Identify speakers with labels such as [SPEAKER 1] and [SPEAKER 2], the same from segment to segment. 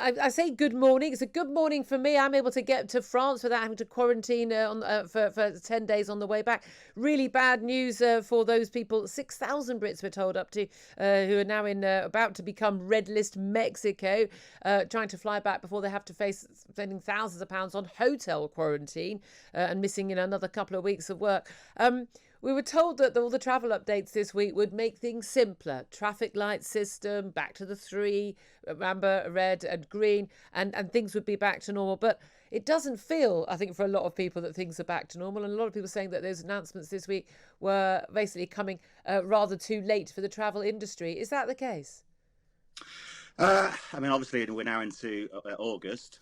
[SPEAKER 1] I say good morning. It's a good morning for me. I'm able to get to France without having to quarantine for 10 days on the way back. Really bad news for those people. 6,000 Brits we're told up to who are now about to become red list Mexico, trying to fly back before they have to face spending thousands of pounds on hotel quarantine and missing another couple of weeks of work. We were told that all the travel updates this week would make things simpler. Traffic light system, back to the 3, amber, red and green, and things would be back to normal. But it doesn't feel, I think, for a lot of people that things are back to normal. And a lot of people saying that those announcements this week were basically coming rather too late for the travel industry. Is that the case?
[SPEAKER 2] I mean, obviously, we're now into August.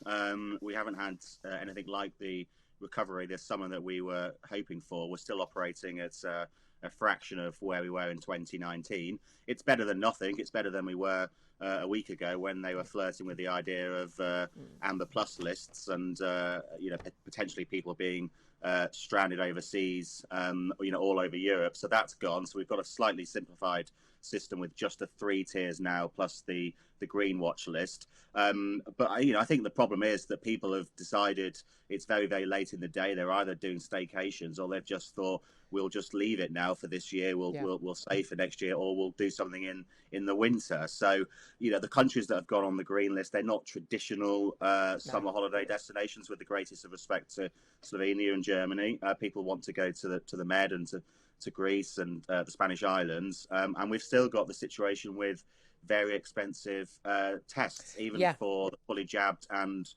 [SPEAKER 2] We haven't had anything like the recovery this summer that we were hoping for. We're still operating at a fraction of where we were in 2019. It's better than nothing. It's better than we were a week ago when they were flirting with the idea of amber plus lists and potentially people being stranded overseas, all over Europe. So that's gone. So we've got a slightly simplified system with just the 3 tiers now, plus the green watch list. But I think the problem is that people have decided it's very, very late in the day. They're either doing staycations or they've just thought we'll just leave it now for this year. We'll save for next year, or we'll do something in the winter. So the countries that have gone on the green list, they're not traditional summer holiday destinations. With the greatest of respect to Slovenia and Germany, people want to go to the Med and to Greece and the Spanish islands, and we've still got the situation with very expensive tests, even for the fully jabbed and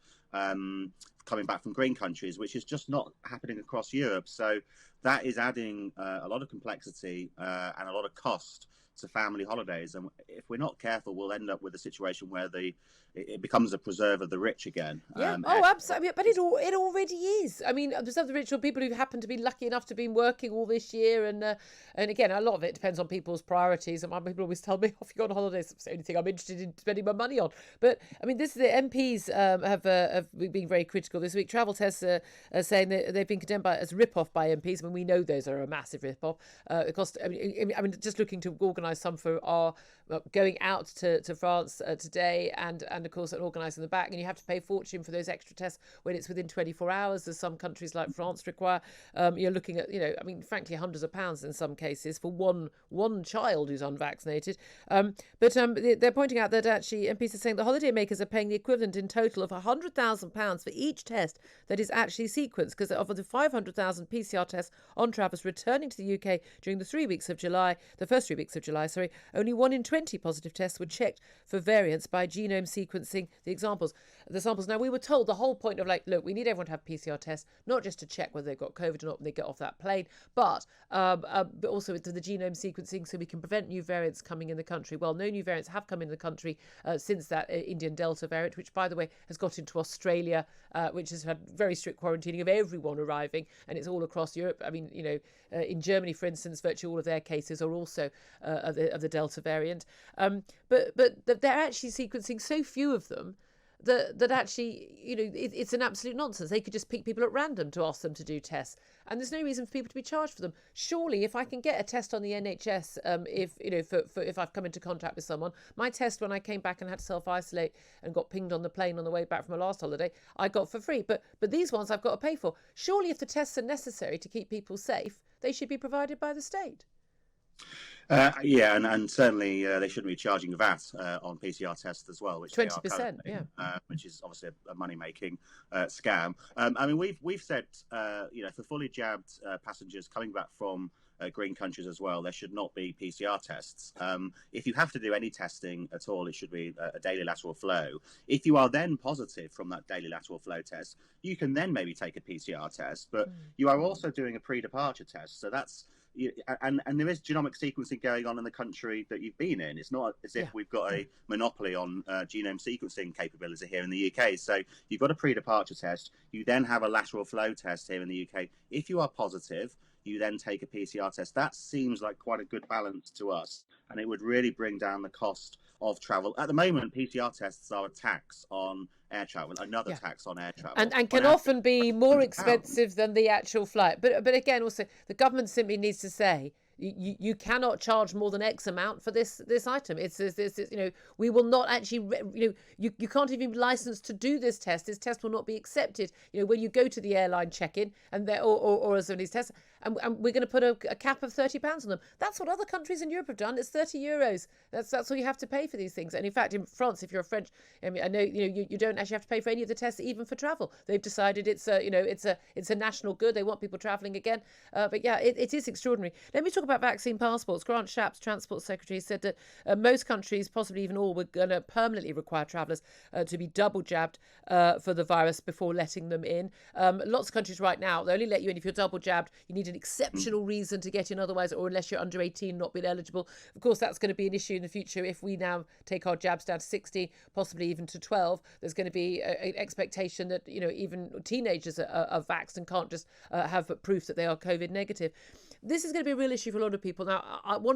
[SPEAKER 2] coming back from green countries, which is just not happening across Europe. So that is adding a lot of complexity and a lot of cost to family holidays. And if we're not careful, we'll end up with a situation where it becomes a preserve of the rich again.
[SPEAKER 1] Absolutely. But it already is. I mean, there's other rich people who happen to be lucky enough to be working all this year. And again, a lot of it depends on people's priorities. And my people always tell me, off you go on holidays, it's the only thing I'm interested in spending my money on. But I mean, the MPs have been very critical this week. Travel tests are saying that they've been condemned as a rip-off by MPs. I mean, we know those are a massive rip-off. Just looking to organise some for our going out to France today and of course organising the back, and you have to pay a fortune for those extra tests when it's within 24 hours, as some countries like France require. You're looking at frankly hundreds of pounds in some cases for one child who's unvaccinated. But they're pointing out that actually MPs are saying the holiday makers are paying the equivalent in total of £100,000 for each test that is actually sequenced, because of the 500,000 PCR tests on travellers returning to the UK during the first 3 weeks of July, only 1 in 20 positive tests were checked for variants by genome sequencing the samples. Now, we were told the whole point of look, we need everyone to have PCR tests, not just to check whether they've got COVID or not when they get off that plane, but also to the genome sequencing so we can prevent new variants coming in the country. Well, no new variants have come in the country since that Indian Delta variant, which, by the way, has got into Australia, which has had very strict quarantining of everyone arriving, and it's all across Europe. I mean, in Germany, for instance, virtually all of their cases are also of the Delta variant. But they're actually sequencing so few of them that actually, it's an absolute nonsense. They could just pick people at random to ask them to do tests, and there's no reason for people to be charged for them. Surely, if I can get a test on the NHS, if I've come into contact with someone, my test when I came back and had to self-isolate and got pinged on the plane on the way back from my last holiday, I got for free. But these ones I've got to pay for. Surely, if the tests are necessary to keep people safe, they should be provided by the state.
[SPEAKER 2] And certainly they shouldn't be charging VAT on PCR tests as well, which
[SPEAKER 1] 20%,
[SPEAKER 2] which is obviously a money-making scam. We've said, for fully jabbed passengers coming back from green countries as well, there should not be PCR tests. If you have to do any testing at all, it should be a daily lateral flow. If you are then positive from that daily lateral flow test, you can then maybe take a PCR test, but you are also doing a pre-departure test. So that's and there is genomic sequencing going on in the country that you've been in. It's not as if we've got a monopoly on genome sequencing capability here in the UK. So you've got a pre-departure test. You then have a lateral flow test here in the UK. If you are positive, you then take a PCR test. That seems like quite a good balance to us, and it would really bring down the cost of travel. At the moment, PCR tests are a tax on air travel, another tax on air travel.
[SPEAKER 1] And can often be more expensive than the actual flight. But again, also, the government simply needs to say, You cannot charge more than X amount for this item. It's we will not actually, you can't even be licensed to do this test. This test will not be accepted. When you go to the airline check-in and or as one of these tests, and we're going to put a cap of £30 on them. That's what other countries in Europe have done. It's €30. That's all you have to pay for these things. And in fact, in France, if you're a French, I know you don't actually have to pay for any of the tests, even for travel. They've decided it's a national good. They want people travelling again. But yeah, it is extraordinary. Let me talk about vaccine passports. Grant Shapps, Transport Secretary, said that most countries, possibly even all, were going to permanently require travellers to be double jabbed for the virus before letting them in. Lots of countries right now, they only let you in if you're double jabbed. You need an exceptional reason to get in otherwise, or unless you're under 18, not being eligible. Of course, that's going to be an issue in the future if we now take our jabs down to 60, possibly even to 12. There's going to be an expectation that even teenagers are vaxxed and can't just have proof that they are COVID negative. This is going to be a real issue for a lot of people. Now, one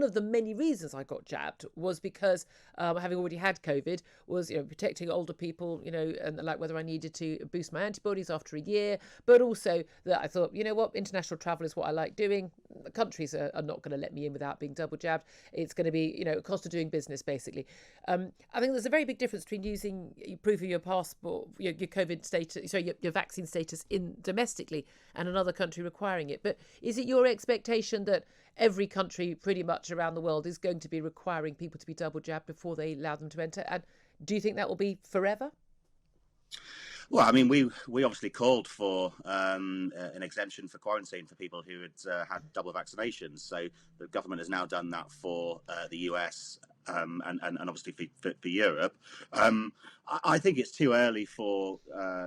[SPEAKER 1] of the many reasons I got jabbed was because having already had COVID was protecting older people, and like whether I needed to boost my antibodies after a year, but also that I thought, international travel is what I like doing. The countries are not going to let me in without being double jabbed. It's going to be a cost of doing business, basically. I think there's a very big difference between using proof of your passport, your COVID status, your vaccine status in domestically, and another country requiring it. But is it your expectation that every country pretty much around the world is going to be requiring people to be double jabbed before they allow them to enter? And do you think that will be forever?
[SPEAKER 2] Well, I mean, we obviously called for an exemption for quarantine for people who had double vaccinations. So the government has now done that for the US and obviously for Europe. I think it's too early for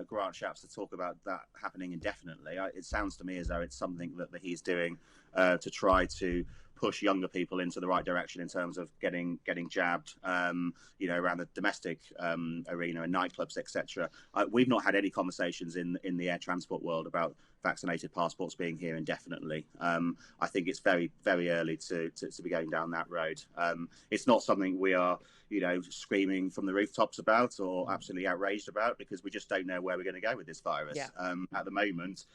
[SPEAKER 2] Grant Shapps to talk about that happening indefinitely. It sounds to me as though it's something that he's doing to try to push younger people into the right direction in terms of getting jabbed, around the domestic arena and nightclubs, etc. We've not had any conversations in the air transport world about vaccinated passports being here indefinitely. I think it's very, very early to be going down that road. It's not something we are, screaming from the rooftops about or absolutely outraged about, because we just don't know where we're going to go with this virus.
[SPEAKER 1] Yeah.
[SPEAKER 2] At the moment,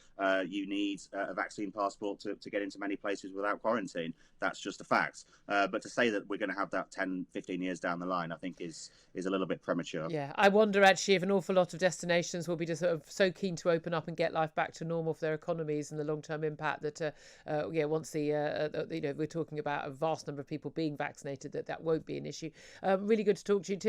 [SPEAKER 2] you need a vaccine passport to get into many places without quarantine. That's just a fact. But to say that we're going to have that 10, 15 years down the line, I think is a little bit premature.
[SPEAKER 1] Yeah, I wonder actually if an awful lot of destinations will be just sort of so keen to open up and get life back to normal for their economies, and the long-term impact that, once we're talking about a vast number of people being vaccinated, that won't be an issue. Really good to talk to you, Tim.